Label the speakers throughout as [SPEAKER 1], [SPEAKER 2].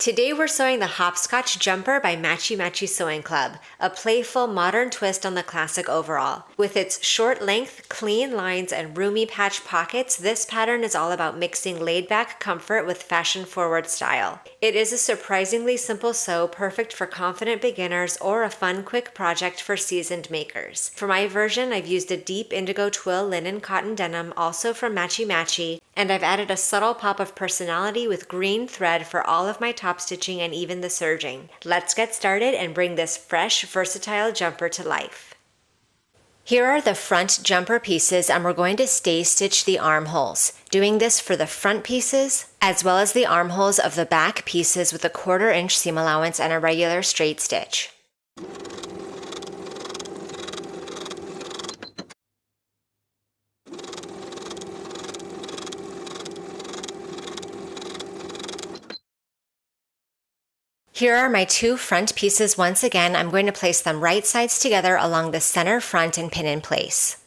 [SPEAKER 1] Today we're sewing the Hopscotch Jumper by Matchy Matchy Sewing Club, a playful modern twist on the classic overall. With its short length, clean lines, and roomy patch pockets, this pattern is all about mixing laid-back comfort with fashion-forward style. It is a surprisingly simple sew, perfect for confident beginners or a fun, quick project for seasoned makers. For my version, I've used a deep indigo twill linen cotton denim, also from Matchy Matchy, and I've added a subtle pop of personality with green thread for all of my top stitching and even the serging. Let's get started and bring this fresh, versatile jumper to life. Here are the front jumper pieces, and we're going to stay stitch the armholes, doing this for the front pieces as well as the armholes of the back pieces with a 1/4 inch seam allowance and a regular straight stitch. Here are my two front pieces. Once again, I'm going to place them right sides together along the center front and pin in place.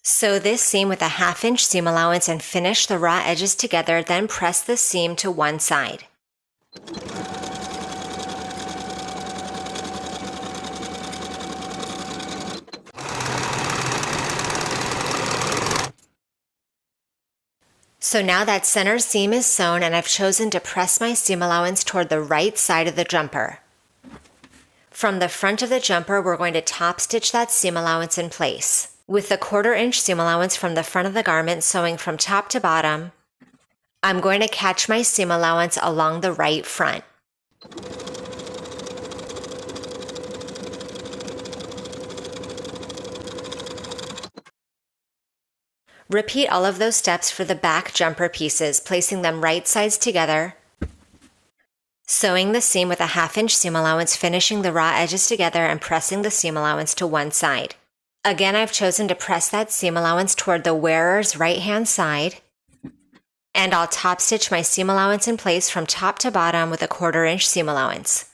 [SPEAKER 1] Sew this seam with a 1/2 inch seam allowance and finish the raw edges together, then press the seam to one side. So now that center seam is sewn, and I've chosen to press my seam allowance toward the right side of the jumper. From the front of the jumper, we're going to top stitch that seam allowance in place. With the 1/4 inch seam allowance from the front of the garment, sewing from top to bottom, I'm going to catch my seam allowance along the right front. Repeat all of those steps for the back jumper pieces, placing them right sides together, sewing the seam with a 1/2 inch seam allowance, finishing the raw edges together and pressing the seam allowance to one side. Again, I've chosen to press that seam allowance toward the wearer's right-hand side, and I'll top stitch my seam allowance in place from top to bottom with a 1/4 inch seam allowance.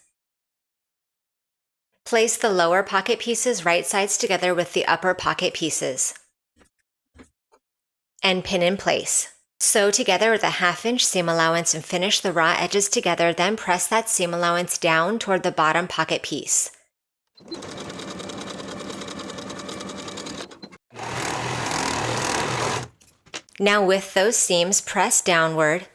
[SPEAKER 1] Place the lower pocket pieces right sides together with the upper pocket pieces, and pin in place. Sew together with a 1/2 inch seam allowance and finish the raw edges together, then press that seam allowance down toward the bottom pocket piece. Now with those seams pressed downward,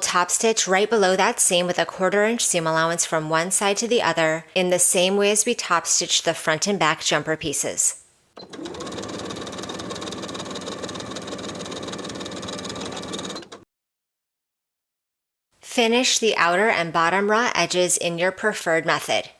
[SPEAKER 1] top stitch right below that seam with a 1/4 inch seam allowance from one side to the other, in the same way as we top stitched the front and back jumper pieces. Finish the outer and bottom raw edges in your preferred method.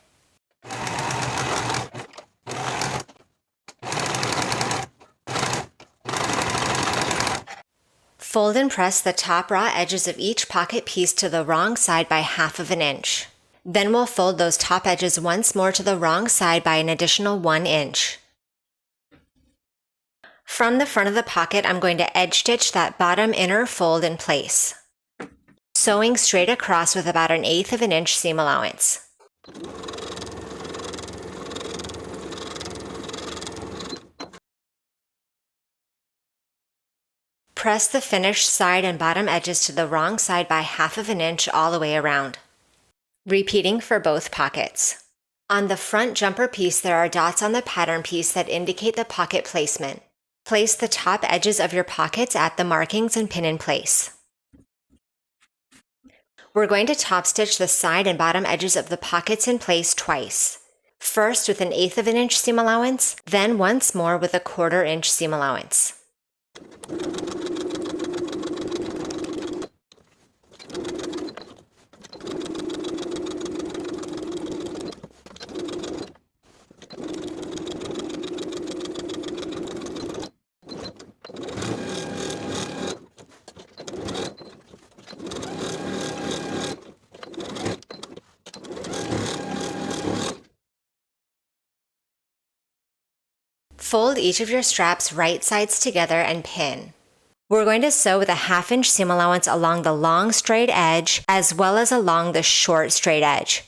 [SPEAKER 1] Fold and press the top raw edges of each pocket piece to the wrong side by 1/2 inch. Then we'll fold those top edges once more to the wrong side by an additional 1 inch. From the front of the pocket, I'm going to edge stitch that bottom inner fold in place, sewing straight across with about an 1/8 inch seam allowance. Press the finished side and bottom edges to the wrong side by 1/2 inch all the way around. Repeating for both pockets. On the front jumper piece, there are dots on the pattern piece that indicate the pocket placement. Place the top edges of your pockets at the markings and pin in place. We're going to top stitch the side and bottom edges of the pockets in place twice. First with an 1/8 inch seam allowance, then once more with a 1/4 inch seam allowance. Fold each of your straps right sides together and pin. We're going to sew with a 1/2 inch seam allowance along the long straight edge as well as along the short straight edge,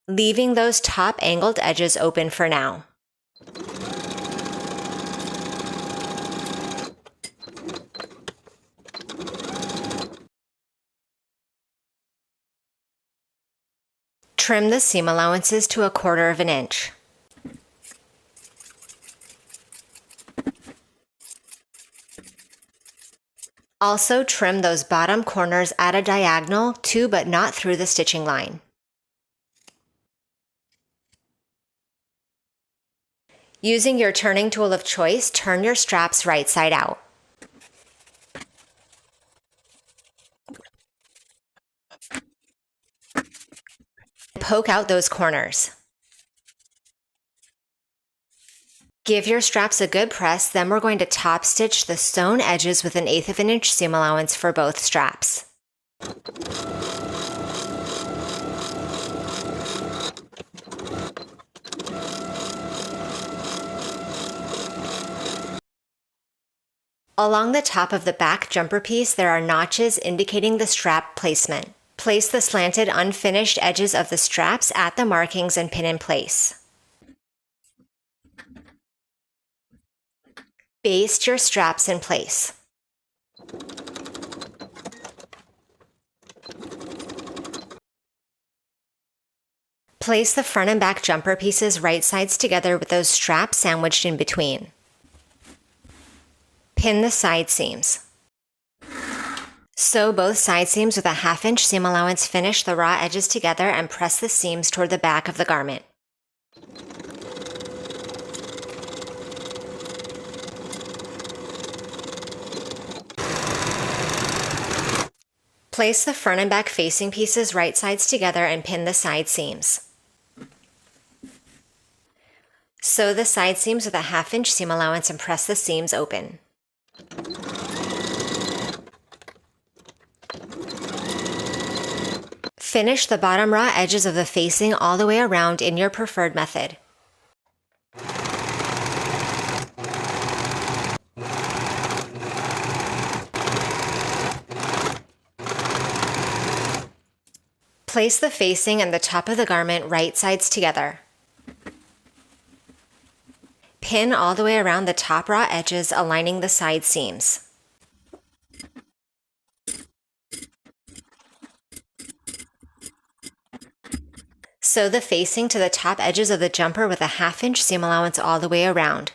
[SPEAKER 1] leaving those top angled edges open for now. Trim the seam allowances to 1/4 inch. Also trim those bottom corners at a diagonal to but not through the stitching line. Using your turning tool of choice, turn your straps right side out. Poke out those corners. Give your straps a good press, then we're going to top stitch the sewn edges with 1/8 inch seam allowance for both straps. Along the top of the back jumper piece, there are notches indicating the strap placement. Place the slanted unfinished edges of the straps at the markings and pin in place. Baste your straps in place. Place the front and back jumper pieces right sides together with those straps sandwiched in between. Pin the side seams. Sew both side seams with 1/2 inch seam allowance. Finish the raw edges together and press the seams toward the back of the garment. Place the front and back facing pieces right sides together and pin the side seams. Sew the side seams with 1/2 inch seam allowance and press the seams open. Finish the bottom raw edges of the facing all the way around in your preferred method. Place the facing and the top of the garment right sides together. Pin all the way around the top raw edges, aligning the side seams. Sew the facing to the top edges of the jumper with 1/2 inch seam allowance all the way around.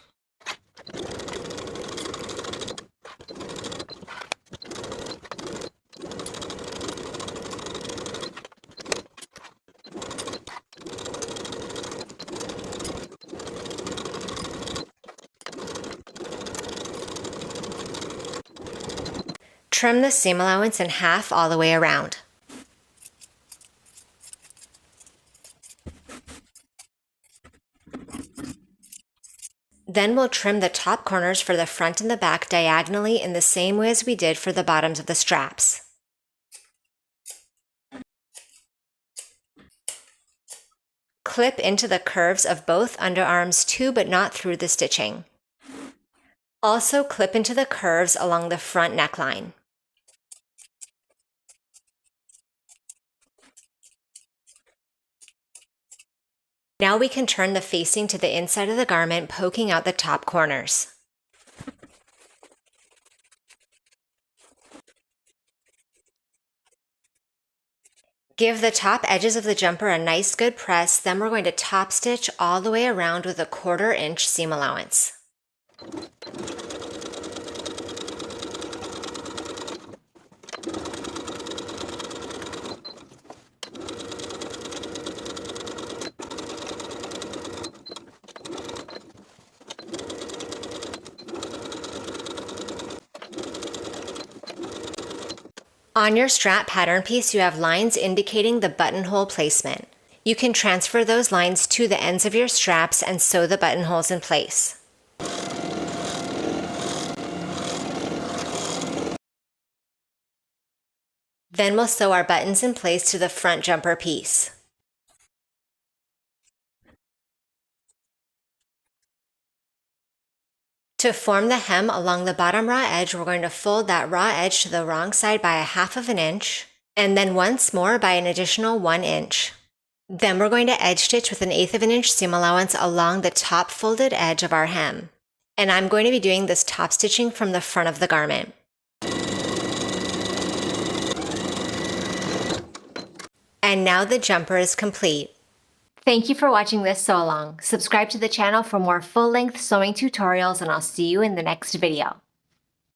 [SPEAKER 1] Trim the seam allowance in half all the way around. Then we'll trim the top corners for the front and the back diagonally in the same way as we did for the bottoms of the straps. Clip into the curves of both underarms to but not through the stitching. Also clip into the curves along the front neckline. Now we can turn the facing to the inside of the garment, poking out the top corners. Give the top edges of the jumper a nice good press, then we're going to top stitch all the way around with a 1/4 inch seam allowance. On your strap pattern piece, you have lines indicating the buttonhole placement. You can transfer those lines to the ends of your straps and sew the buttonholes in place. Then we'll sew our buttons in place to the front jumper piece. To form the hem along the bottom raw edge, we're going to fold that raw edge to the wrong side by 1/2 inch, and then once more by an additional 1 inch. Then we're going to edge stitch with 1/8 inch seam allowance along the top folded edge of our hem. And I'm going to be doing this top stitching from the front of the garment. And now the jumper is complete. Thank you for watching this sew along. Subscribe to the channel for more full-length sewing tutorials, and I'll see you in the next video.